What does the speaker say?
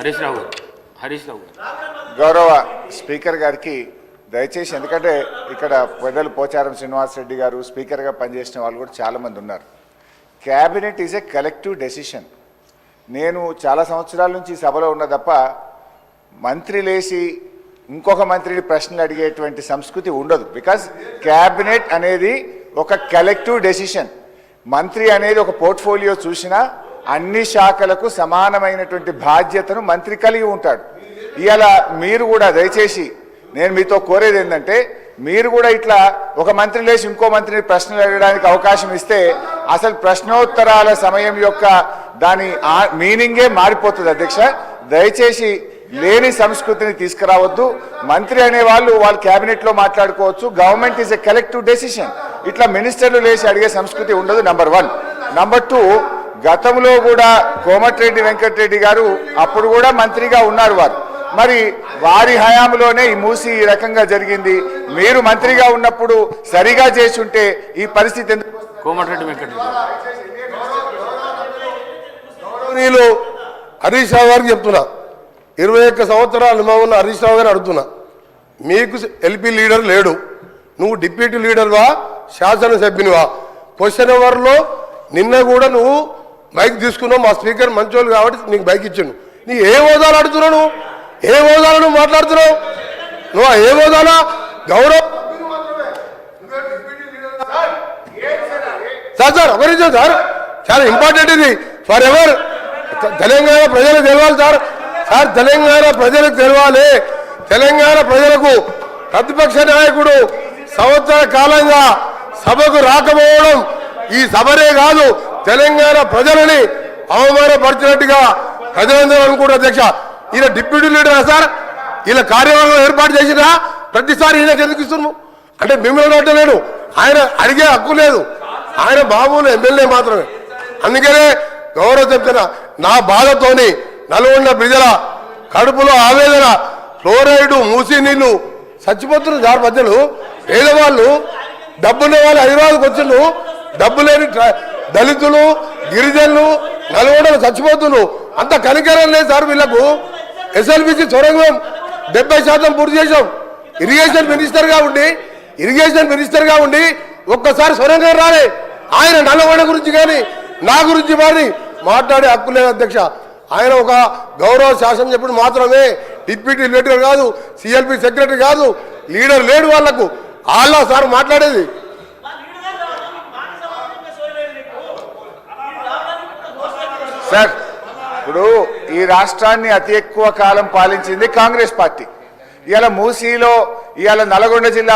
హరీష్ రావు గౌరవ స్పీకర్ గారికి దయచేసి, ఎందుకంటే ఇక్కడ పెద్దలు పోచారం శ్రీనివాసరెడ్డి గారు స్పీకర్గా పనిచేసిన వాళ్ళు కూడా చాలామంది ఉన్నారు. Cabinet is a collective decision. నేను చాలా సంవత్సరాల నుంచి సభలో ఉన్న తప్ప మంత్రి లేచి ఇంకొక మంత్రిని ప్రశ్నలు అడిగేటువంటి సంస్కృతి ఉండదు. బికాజ్ క్యాబినెట్ అనేది ఒక కలెక్టివ్ డెసిషన్. మంత్రి అనేది ఒక పోర్ట్ఫోలియో చూసినా అన్ని శాఖలకు సమానమైనటువంటి బాధ్యతను మంత్రి కలిగి ఉంటాడు. ఇవాళ మీరు కూడా దయచేసి నేను మీతో కోరేది ఏంటంటే, మీరు కూడా ఇట్లా ఒక మంత్రి లేచి ఇంకో మంత్రిని ప్రశ్నలు అడగడానికి అవకాశం ఇస్తే అసలు ప్రశ్నోత్తరాల సమయం యొక్క దాని మీనింగే మారిపోతుంది. అధ్యక్ష, దయచేసి లేని సంస్కృతిని తీసుకురావద్దు. మంత్రి అనే వాళ్ళు క్యాబినెట్లో మాట్లాడుకోవచ్చు. Government is a collective decision. ఇట్లా మినిస్టర్లు లేచి అడిగే సంస్కృతి ఉండదు. నంబర్ 1. నంబర్ 2, గతంలో కూడా కోమటిరెడ్డి వెంకటరెడ్డి గారు అప్పుడు కూడా మంత్రిగా ఉన్నారు. మరి వారి హయాంలోనే ఈ మూసి ఈ రకంగా జరిగింది. మీరు మంత్రిగా ఉన్నప్పుడు సరిగా చేసి ఉంటే ఈ పరిస్థితి ఎందుకు? కోమటిరెడ్డి వెంకటరెడ్డి హరీష్ రావు గారికి చెప్తున్నా, 21 సంవత్సరాల అనుభవం ఉన్న హరీష్ రావు గారిని అడుగుతున్నా, మీకు ఎల్పీ లీడర్ లేడు, నువ్వు డిప్యూటీ లీడర్వా శాసనసభ్యునివా? క్వశ్చన్ అవర్లో నిన్న కూడా నువ్వు బైక్ తీసుకున్నావు. మా స్పీకర్ మంచోళ్ళు కాబట్టి నీకు బైక్ ఇచ్చాను. నీ ఏ హోదాలు అడుగుతున్నావు? నువ్వు ఏ హోదాలు నువ్వు మాట్లాడుతున్నావు? నువ్వు ఏ హోదాలా? గౌరవ్ సార్ ఒక నిమిషం సార్, చాలా ఇంపార్టెంట్ ఇది ఫర్ ఎవర్. తెలంగాణ ప్రజలకు తెలవాలి సార్. తెలంగాణ ప్రజలకు తెలవాలి. తెలంగాణ ప్రజలకు ప్రతిపక్ష నాయకుడు సంవత్సర కాలంగా సభకు రాకపోవడం ఈ సభనే కాదు, తెలంగాణ ప్రజలని అవమానపరిచినట్టుగా ప్రజలందరూ అనుకుంటారు. అధ్యక్ష, ఈయన డిప్యూటీ లీడరా సార్? ఈయన కార్యవర్గం ఏర్పాటు చేసినా ప్రతిసారి ఈయనకి ఎందుకు ఇస్తున్నాము అంటే మిమ్మల్ని అడగలేడు. ఆయన అడిగే హక్కు లేదు. ఆయన మామూలు ఎమ్మెల్యే మాత్రమే. అందుకనే గౌరవ చెప్తున్నా, నా బాధతోని నల్గొండ ప్రజల కడుపులో ఆవేదన, ఫ్లోరైడ్ మూసి నీళ్లు చచ్చిపోతున్నారు సార్. మధ్యలో పేదవాళ్ళు, డబ్బున్న వాళ్ళు హైదరాబాద్కి వచ్చిండ్రు, డబ్బు లేని దళితులు, గిరిజనులు నల్గొండలు చచ్చిపోతున్నారు. అంత కనికరం లేదు సార్ వీళ్లకు. ఎస్ఎల్బిసి సొరంగం 70% పూర్తి చేసాం. ఇరిగేషన్ మినిస్టర్గా ఉండి ఒక్కసారి సొరంగం రాలే. ఆయన నల్గొండ గురించి కానీ నా గురించి మరి మాట్లాడే హక్కు లేదు అధ్యక్ష. ఆయన ఒక గౌరవ శాసనసభ్యుడు మాత్రమే, డిప్యూటీ లీడర్ కాదు, సిఎల్పి సెక్రటరీ కాదు, లీడర్ లేడు వాళ్లకు. వాళ్ళ సార్ మాట్లాడేది. సార్, ఇప్పుడు ఈ రాష్ట్రాన్ని అతి ఎక్కువ కాలం పాలించింది కాంగ్రెస్ పార్టీ. ఇవాళ మూసీలో, ఇవాళ నల్గొండ జిల్లా